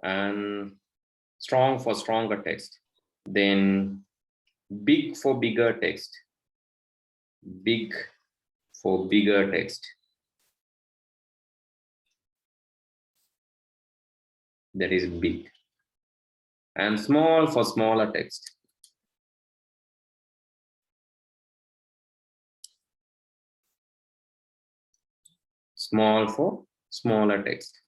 and strong for stronger text. Then big for bigger text. Big for bigger text. That is big. And small for smaller text. Small for smaller text.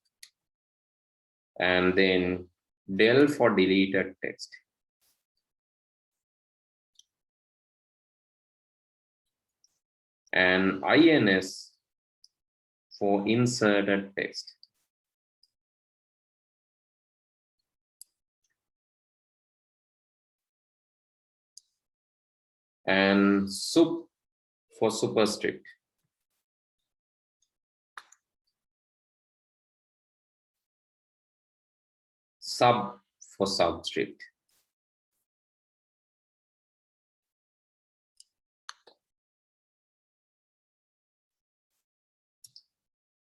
And then del for deleted text. And ins for inserted text. And sup for superscript. Sub for subscript.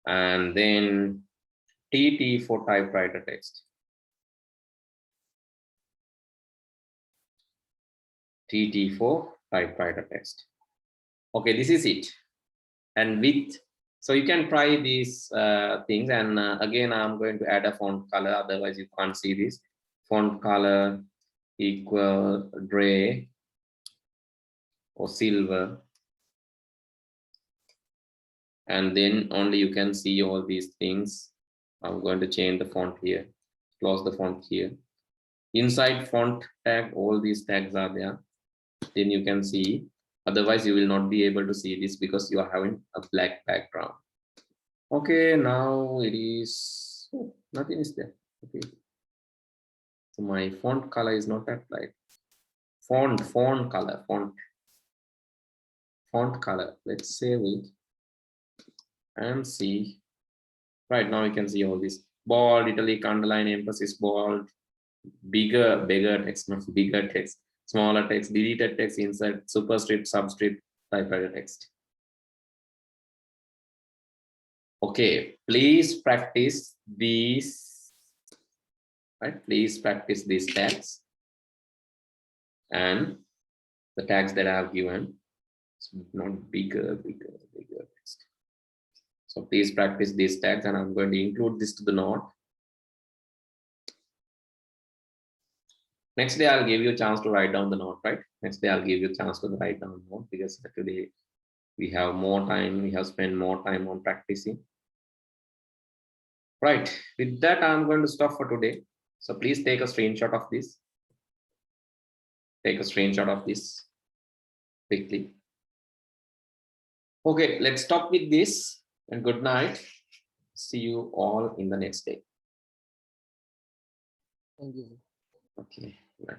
And then TT for typewriter text. TT for typewriter text. Okay, this is it. And with, so you can try these things. And again, I'm going to add a font color. Otherwise, you can't see this. Font color equal gray or silver. And then only you can see all these things. I'm going to change the font here. Close the font here. Inside font tag, all these tags are there. Then you can see. Otherwise, you will not be able to see this because you are having a black background. Okay, now it is, oh, nothing is there. Okay. So my font color is not applied. Font color. Let's save it and see. Right now you can see all this bold, italic, underline, emphasis, bold, bigger text, not bigger text, smaller text, deleted text, insert, superscript, subscript, typewriter text. Okay, please practice these, right? Please practice these tags and the tags that I have given. So not bigger text. So please practice these tags, and I'm going to include this to the note. Next day, I'll give you a chance to write down the note, right? Next day, I'll give you a chance to write down the note because today we have more time. We have spent more time on practicing. Right. With that, I'm going to stop for today. So please take a screenshot of this. Take a screenshot of this quickly. Okay, let's stop with this and good night. See you all in the next day. Thank you. Okay. Right.